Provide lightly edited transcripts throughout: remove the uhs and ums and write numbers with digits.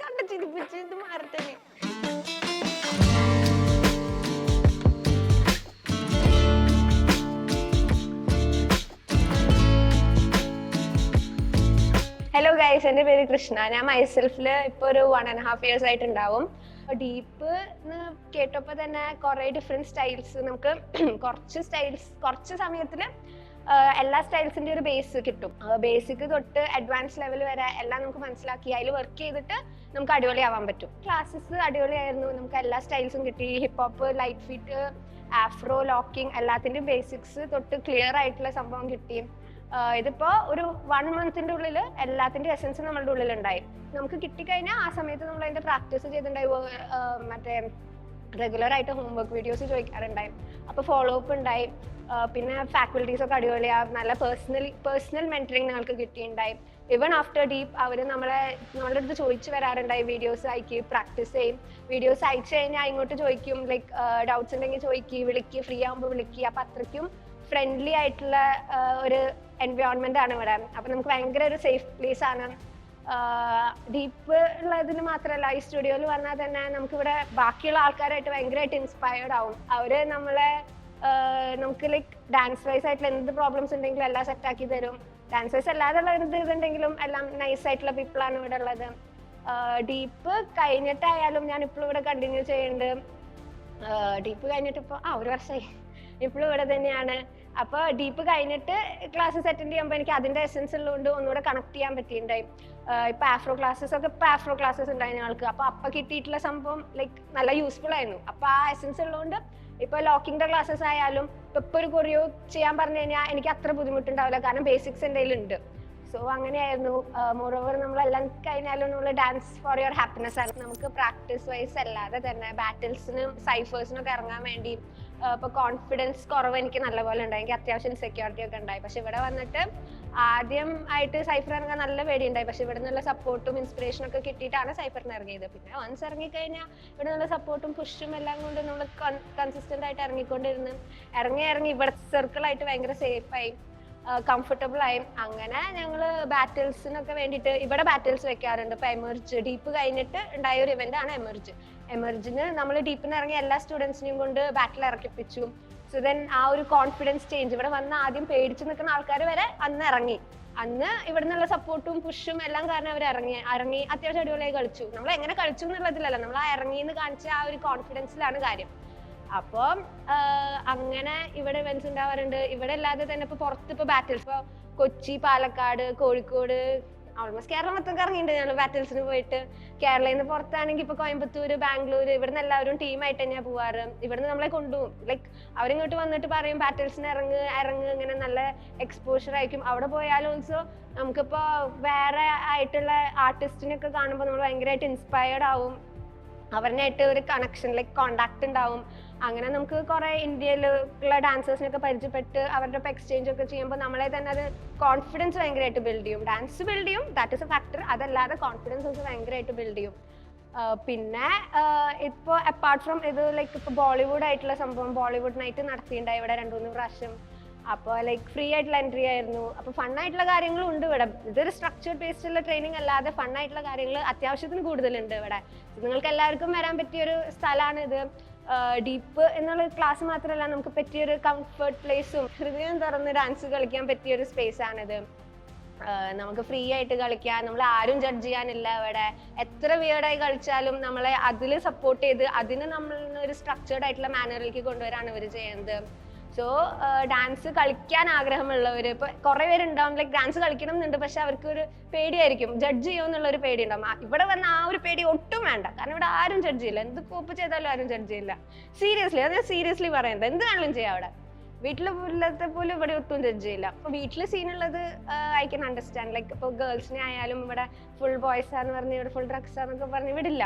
കണ്ട ചിരിപ്പിച്ച് ഇത് മാറട്ടെ. ഹലോ ഗൈസ്, എൻ്റെ പേര് കൃഷ്ണ. ഞാൻ മൈസെൽഫിൽ ഇപ്പോൾ ഒരു 1.5 years ആയിട്ടുണ്ടാവും. ഡീപ്പ് എന്ന് കേട്ടപ്പോൾ തന്നെ കുറേ ഡിഫറെൻറ്റ് സ്റ്റൈൽസ് നമുക്ക് കുറച്ച് സമയത്തിൽ എല്ലാ സ്റ്റൈൽസിൻ്റെ ഒരു ബേസ് കിട്ടും. ബേസിക് തൊട്ട് അഡ്വാൻസ് ലെവൽ വരെ എല്ലാം നമുക്ക് മനസ്സിലാക്കി അതിൽ വർക്ക് ചെയ്തിട്ട് നമുക്ക് അടിപൊളിയാവാൻ പറ്റും. ക്ലാസ്സസ് അടിപൊളിയായിരുന്നു. നമുക്ക് എല്ലാ സ്റ്റൈൽസും കിട്ടി. Hip hop, light fit, Afro, locking, എല്ലാത്തിൻ്റെയും ബേസിക്സ് തൊട്ട് ക്ലിയർ ആയിട്ടുള്ള സംഭവം കിട്ടി. ഇതിപ്പോൾ ഒരു 1 month ഉള്ളിൽ എല്ലാത്തിൻ്റെ എസൻസ് നമ്മളുടെ ഉള്ളിലുണ്ടായി. നമുക്ക് കിട്ടിക്കഴിഞ്ഞാൽ ആ സമയത്ത് നമ്മൾ അതിൻ്റെ പ്രാക്ടീസ് ചെയ്തിട്ടുണ്ടായി. മറ്റേ റെഗുലറായിട്ട് ഹോംവർക്ക് വീഡിയോസ് ചോദിക്കാറുണ്ടായി. അപ്പോൾ ഫോളോ അപ്പ് ഉണ്ടായി. പിന്നെ ഫാക്കൽറ്റീസൊക്കെ അടിപൊളിയാണ്. നല്ല പേഴ്സണൽ മെൻറ്ററിങ് ഞങ്ങൾക്ക് കിട്ടിയിട്ടുണ്ടായി. ഈവൻ ആഫ്റ്റർ ഡീപ്പ് അവർ നമ്മളുടെ അടുത്ത് ചോദിച്ചു വരാറുണ്ടായി. വീഡിയോസ് അയക്കി, പ്രാക്ടീസ് ചെയ്യും. വീഡിയോസ് അയച്ചു കഴിഞ്ഞാൽ ഇങ്ങോട്ട് ചോദിക്കും, ലൈക്ക് ഡൗട്ട്സ് ഉണ്ടെങ്കിൽ ചോദിക്കുക, വിളിക്കുക, ഫ്രീ ആകുമ്പോൾ വിളിക്കുക. അപ്പം അത്രയ്ക്കും ഫ്രണ്ട്ലി ആയിട്ടുള്ള ഒരു എൻവയോൺമെന്റ് ആണ് ഇവിടെ. അപ്പം നമുക്ക് ഭയങ്കര ഒരു സേഫ് പ്ലേസ് ആണ്. ഡീപ്പ് ഉള്ളതിന് മാത്രമല്ല, ഈ സ്റ്റുഡിയോയിൽ വന്നാൽ തന്നെ നമുക്കിവിടെ ബാക്കിയുള്ള ആൾക്കാരായിട്ട് ഭയങ്കരമായിട്ട് ഇൻസ്പയർഡ് ആവും. അവര് നമുക്ക് ലൈക്ക് ഡാൻസ് വൈസ് ആയിട്ടുള്ള എന്ത് പ്രോബ്ലംസ് ഉണ്ടെങ്കിലും എല്ലാം സെറ്റാക്കി തരും. ഡാൻസ് വൈസ് അല്ലാതെ ഉള്ള എന്ത് ഇതുണ്ടെങ്കിലും എല്ലാം നൈസ് ആയിട്ടുള്ള പീപ്പിളാണ് ഇവിടെ ഉള്ളത്. ഡീപ്പ് കഴിഞ്ഞിട്ടായാലും ഞാൻ ഇപ്പോഴും ഇവിടെ കണ്ടിന്യൂ ചെയ്യുന്നുണ്ട്. ഡീപ്പ് കഴിഞ്ഞിട്ട് ഇപ്പോൾ 1 വർഷമായി ഇപ്പോഴും ഇവിടെ തന്നെയാണ്. അപ്പോൾ ഡീപ്പ് കഴിഞ്ഞിട്ട് ക്ലാസ്സസ് അറ്റൻഡ് ചെയ്യുമ്പോൾ എനിക്ക് അതിൻ്റെ എസൻസ് ഉള്ളതുകൊണ്ട് ഒന്നുകൂടെ കണക്ട് ചെയ്യാൻ പറ്റിയിട്ടുണ്ടായി. ഇപ്പോൾ ആഫ്രോ ക്ലാസ്സസ് ഉണ്ടായി ഞങ്ങൾക്ക്. അപ്പോൾ കിട്ടിയിട്ടുള്ള സംഭവം ലൈക്ക് നല്ല യൂസ്ഫുൾ ആയിരുന്നു. അപ്പോൾ ആ എസൻസ് ഉള്ളതുകൊണ്ട് ഇപ്പോൾ ലോക്കിങ്ങിൻ്റെ ക്ലാസ്സസ് ആയാലും ഇപ്പോൾ ഒരു കൊറിയോ ചെയ്യാൻ പറഞ്ഞു കഴിഞ്ഞാൽ എനിക്ക് അത്ര ബുദ്ധിമുട്ടുണ്ടാവില്ല, കാരണം ബേസിക്സ് എൻ്റെ കയ്യിലുണ്ട്. സോ അങ്ങനെയായിരുന്നു. മോറോവർ നമ്മളെല്ലാം കഴിഞ്ഞാലും നമ്മൾ ഡാൻസ് ഫോർ യുവർ ഹാപ്പിനെസ് ആണ്. നമുക്ക് പ്രാക്ടീസ് വൈസ് അല്ലാതെ തന്നെ ബാറ്റിൽസിനും സൈഫേഴ്സിനൊക്കെ ഇറങ്ങാൻ വേണ്ടി ഇപ്പോൾ കോൺഫിഡൻസ് കുറവ് എനിക്ക് നല്ലപോലെ ഉണ്ടായി. എനിക്ക് അത്യാവശ്യം ഇൻസെക്യൂരിറ്റി ഒക്കെ ഉണ്ടായി. പക്ഷെ ഇവിടെ വന്നിട്ട് ആദ്യം ആയിട്ട് സൈഫർ ഇറങ്ങാൻ നല്ല പേടിയുണ്ടായി. പക്ഷെ ഇവിടെ നിന്നുള്ള സപ്പോർട്ടും ഇൻസ്പിറേഷനും ഒക്കെ കിട്ടിയിട്ടാണ് സൈഫറിന് ഇറങ്ങിയത്. പിന്നെ വൺസ് ഇറങ്ങിക്കഴിഞ്ഞാൽ ഇവിടെ നിന്നുള്ള സപ്പോർട്ടും പുഷും എല്ലാം കൊണ്ട് നമ്മൾ കൺസിസ്റ്റന്റ് ആയിട്ട് ഇറങ്ങി ഇവിടെ സർക്കിളായിട്ട് ഭയങ്കര സേഫായി, കംഫർട്ടബിൾ ആയി. അങ്ങനെ ഞങ്ങൾ ബാറ്റിൽസിനൊക്കെ വേണ്ടിയിട്ട് ഇവിടെ ബാറ്റിൽസ് വെക്കാറുണ്ട്. ഇപ്പോൾ എമർജ് ഡീപ്പ് കഴിഞ്ഞിട്ട് ഉണ്ടായ ഒരു ഇവന്റ് ആണ് എമർജിന് നമ്മൾ ഡീപ്പിന് ഇറങ്ങിയ എല്ലാ സ്റ്റുഡൻസിനെയും കൊണ്ട് ബാറ്റിൽ ഇറക്കിപ്പിച്ചു. സോ ദെൻ ആ ഒരു കോൺഫിഡൻസ് ചേഞ്ച് ഇവിടെ വന്ന് ആദ്യം പേടിച്ച് നിൽക്കുന്ന ആൾക്കാർ വരെ അന്ന് ഇവിടെ നിന്നുള്ള സപ്പോർട്ടും പുഷും എല്ലാം കാരണം അവർ ഇറങ്ങി അത്യാവശ്യം അടിപൊളിയായി കളിച്ചു. നമ്മൾ എങ്ങനെ കളിച്ചു എന്നുള്ളതിലല്ല, നമ്മൾ ആ ഇറങ്ങിയെന്ന് കാണിച്ച ആ ഒരു കോൺഫിഡൻസിലാണ് കാര്യം. അപ്പോൾ അങ്ങനെ ഇവിടെ ഇവന്റ്സ് ഉണ്ടാവാറുണ്ട്. ഇവിടെ അല്ലാതെ തന്നെ ഇപ്പോൾ പുറത്ത് ഇപ്പോൾ ബാറ്റിൽസ്, ഇപ്പോൾ കൊച്ചി, പാലക്കാട്, കോഴിക്കോട്, ഓൾമോസ്റ്റ് കേരളം മൊത്തം കറങ്ങിയിട്ടുണ്ട് ഞങ്ങൾ ബാറ്റിൽസിന് പോയിട്ട്. കേരളയിൽ നിന്ന് പുറത്താണെങ്കിൽ ഇപ്പോൾ കോയമ്പത്തൂർ, ബാംഗ്ലൂർ, ഇവിടുന്ന് എല്ലാവരും ടീമായിട്ട് തന്നെയാണ് പോവാറ്. ഇവിടുന്ന് നമ്മളെ കൊണ്ടുപോകും. ലൈക്ക് അവരിങ്ങോട്ട് വന്നിട്ട് പറയും ബാറ്റിൽസിന് ഇറങ്ങ് ഇങ്ങനെ നല്ല എക്സ്പോഷർ ആയിരിക്കും. അവിടെ പോയാലും ഓൾസോ നമുക്കിപ്പോൾ വേറെ ആയിട്ടുള്ള ആർട്ടിസ്റ്റിനൊക്കെ കാണുമ്പോൾ നമ്മൾ ഭയങ്കരമായിട്ട് ഇൻസ്പയർഡ് ആവും. അവരിനായിട്ട് ഒരു കണക്ഷൻ, ലൈക്ക് കോണ്ടാക്ട് ഉണ്ടാവും. അങ്ങനെ നമുക്ക് കുറെ ഇന്ത്യയിലുള്ള ഡാൻസേഴ്സിനൊക്കെ പരിചയപ്പെട്ട് അവരുടെ ഒപ്പം എക്സ്ചേഞ്ച് ഒക്കെ ചെയ്യുമ്പോൾ നമ്മളെ തന്നെ അത് കോൺഫിഡൻസ് ഭയങ്കരമായിട്ട് ബിൽഡ് ചെയ്യും. ഡാൻസ് ബിൽഡ് ചെയ്യും, ദാറ്റ് ഇസ് എ ഫാക്ടർ. അതല്ലാതെ കോൺഫിഡൻസ് ഒക്കെ ഭയങ്കരമായിട്ട് ബിൽഡ് ചെയ്യും. പിന്നെ ഇപ്പോൾ അപ്പാർട്ട് ഫ്രം ഇത് ലൈക്ക് ഇപ്പോൾ ബോളിവുഡ് ആയിട്ടുള്ള സംഭവം, ബോളിവുഡ് നൈറ്റ് നടത്തിയിട്ടുണ്ടായി ഇവിടെ 2-3 പ്രാവശ്യം. അപ്പോൾ ലൈക്ക് ഫ്രീ ആയിട്ടുള്ള എൻട്രി ആയിരുന്നു. അപ്പോൾ ഫണ്ണായിട്ടുള്ള കാര്യങ്ങളും ഉണ്ട് ഇവിടെ. ഇതൊരു സ്ട്രക്ചേർഡ് ബേസ്ഡുള്ള ട്രെയിനിങ് അല്ലാതെ ഫണ്ണായിട്ടുള്ള കാര്യങ്ങൾ അത്യാവശ്യത്തിന് കൂടുതലുണ്ട് ഇവിടെ. നിങ്ങൾക്ക് എല്ലാവർക്കും വരാൻ പറ്റിയൊരു സ്ഥലമാണ് ഇത്. ഡീപ്പ് എന്നുള്ള ക്ലാസ് മാത്രമല്ല, നമുക്ക് പറ്റിയൊരു കംഫർട്ട് പ്ലേസും ഹൃദയം തുറന്ന് ഡാൻസ് കളിക്കാൻ പറ്റിയൊരു സ്പേസ് ആണിത്. നമുക്ക് ഫ്രീ ആയിട്ട് കളിക്കാം. നമ്മൾ ആരും ജഡ്ജ് ചെയ്യാനില്ല ഇവിടെ. എത്ര വിയർഡായി കളിച്ചാലും നമ്മളെ അതിൽ സപ്പോർട്ട് ചെയ്ത് അതിന് നമ്മൾ ഒരു സ്ട്രക്ചേർഡ് ആയിട്ടുള്ള മാനറിലേക്ക് കൊണ്ടുവരാണ് ഇവർ ചെയ്യുന്നത്. സോ ഡാൻസ് കളിക്കാൻ ആഗ്രഹമുള്ളവർ ഇപ്പോൾ കുറേ പേരുണ്ടാവും, ലൈക്ക് ഡാൻസ് കളിക്കണം എന്നുണ്ട്, പക്ഷെ അവർക്ക് ഒരു പേടിയായിരിക്കും, ജഡ്ജ് ചെയ്യുമെന്നുള്ളൊരു പേടി ഉണ്ടാവും. ഇവിടെ വന്ന ആ ഒരു പേടി ഒട്ടും വേണ്ട, കാരണം ഇവിടെ ആരും ജഡ്ജ് ചെയ്യില്ല. എന്ത് കോപ്പ് ചെയ്താലും ആരും ജഡ്ജ് ചെയ്യില്ല. സീരിയസ്ലി, അത് ഞാൻ സീരിയസ്ലി പറയുന്നത്. എന്ത് വേണമെങ്കിലും ചെയ്യാം അവിടെ. വീട്ടിലെ പോലും ഇവിടെ ഒട്ടും ജഡ്ജ് ചെയ്യില്ല. അപ്പോൾ വീട്ടിൽ സീനുള്ളത് ഐ ക്യാൻ അണ്ടർസ്റ്റാൻഡ്. ലൈക്ക് ഇപ്പോൾ ഗേൾസിനെ ആയാലും ഇവിടെ ഫുൾ ബോയ്സ് ആണെന്ന് പറഞ്ഞ് ഇവിടെ ഫുൾ ഡ്രഗ്സ് ആണെന്നൊക്കെ പറഞ്ഞ് വിടില്ല.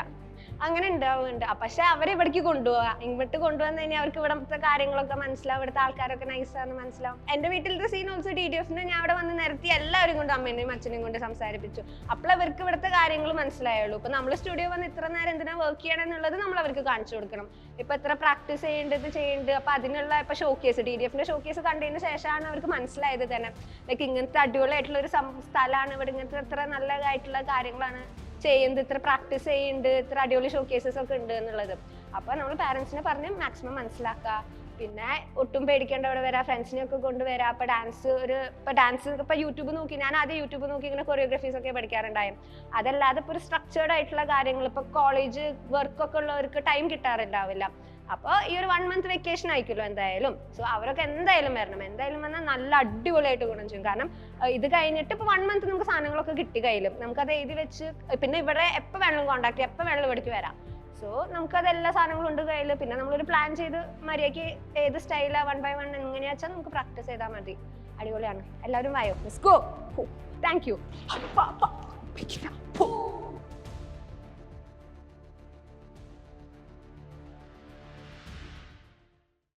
അങ്ങനെ ഉണ്ടാവുന്നുണ്ട്. പക്ഷെ അവരെ ഇവിടേക്ക് കൊണ്ടുപോവാ, ഇങ്ങോട്ട് കൊണ്ടുവന്നു കഴിഞ്ഞാൽ അവർക്ക് ഇവിടുത്തെ കാര്യങ്ങളൊക്കെ മനസ്സിലാവും, ഇവിടുത്തെ ആൾക്കാരൊക്കെ നൈസാന്ന് മനസ്സിലാവും. എന്റെ വീട്ടിലത്തെ സീൻ ഓൾസോ DDFന് ഞാൻ അവിടെ വന്ന് നിരത്തി എല്ലാവരും കൊണ്ട് അമ്മേനെയും അച്ഛനെയും കൊണ്ട് സംസാരിപ്പിച്ചു. അപ്പോൾ അവർക്ക് ഇവിടുത്തെ കാര്യങ്ങൾ മനസ്സിലായുള്ളൂ. ഇപ്പൊ നമ്മൾ സ്റ്റുഡിയോ വന്ന് ഇത്ര നേരം എന്തിനാ വർക്ക് ചെയ്യണം എന്നുള്ളത് നമ്മൾ അവർക്ക് കാണിച്ചു കൊടുക്കണം. ഇപ്പൊ എത്ര പ്രാക്ടീസ് ചെയ്യേണ്ടത് അപ്പൊ അതിനുള്ള ഇപ്പൊ ഷോക്കേസ്, DDFന്റെ ഷോക്കേസ് കണ്ടതിന് ശേഷമാണ് അവർക്ക് മനസ്സിലായത് തന്നെ ലൈക്ക് ഇങ്ങനത്തെ അടിപൊളിയായിട്ടുള്ള ഒരു സ്ഥലമാണ് ഇവിടെ, ഇങ്ങനത്തെ ഇത്ര നല്ലതായിട്ടുള്ള കാര്യങ്ങളാണ് ചെയ്യുന്നത്, ഇത്ര പ്രാക്ടീസ് ചെയ്യുന്നുണ്ട്, ഇത്ര അടിപൊളി ഷോക്കേസസ് ഒക്കെ ഉണ്ട് എന്നുള്ളത്. അപ്പൊ നമ്മൾ പാരന്റ്സിനെ പറഞ്ഞ് മാക്സിമം മനസ്സിലാക്കുക. പിന്നെ ഒട്ടും പേടിക്കേണ്ട, അവിടെ വരാം, ഫ്രണ്ട്സിനെ ഒക്കെ കൊണ്ടുവരാം. ഇപ്പൊ ഡാൻസ് ഇപ്പൊ യൂട്യൂബ് നോക്കി, ഞാൻ ആദ്യം യൂട്യൂബ് നോക്കി ഇങ്ങനെ കൊറിയോഗ്രഫീസ് ഒക്കെ പഠിക്കാറുണ്ടായും. അതല്ലാതെ ഇപ്പൊ ഒരു സ്ട്രക്ചേർഡ് ആയിട്ടുള്ള കാര്യങ്ങൾ, ഇപ്പൊ കോളേജ് വർക്കൊക്കെ ഉള്ളവർക്ക് ടൈം കിട്ടാറുണ്ടാവില്ല. അപ്പോൾ ഈ ഒരു 1 month വെക്കേഷൻ ആയിരിക്കുമല്ലോ എന്തായാലും. സോ അവരൊക്കെ എന്തായാലും വരണം, എന്തായാലും വന്നാൽ നല്ല അടിപൊളിയായിട്ട് ഗുണം ചെയ്യും. കാരണം ഇത് കഴിഞ്ഞിട്ട് ഇപ്പൊ 1 month നമുക്ക് സാധനങ്ങളൊക്കെ കിട്ടി കയ്യിലും, നമുക്കത് എഴുതി വെച്ച് പിന്നെ ഇവിടെ എപ്പോൾ വേണമെങ്കിലും കോൺടാക്ട് ചെയ്യാം, എപ്പോൾ വേണമെങ്കിലും ഇവിടേക്ക് വരാം. സോ നമുക്കത് എല്ലാ സാധനങ്ങളും ഉണ്ട് കയ്യിൽ. പിന്നെ നമ്മളൊരു പ്ലാൻ ചെയ്ത് മര്യാദയ്ക്ക് ഏത് സ്റ്റൈലാ 1 by 1 എങ്ങനെയാ വെച്ചാൽ നമുക്ക് പ്രാക്ടീസ് ചെയ്താൽ മതി. അടിപൊളിയാണ്. എല്ലാവരും വായോ, ലെറ്റ്സ് ഗോ. Thank you.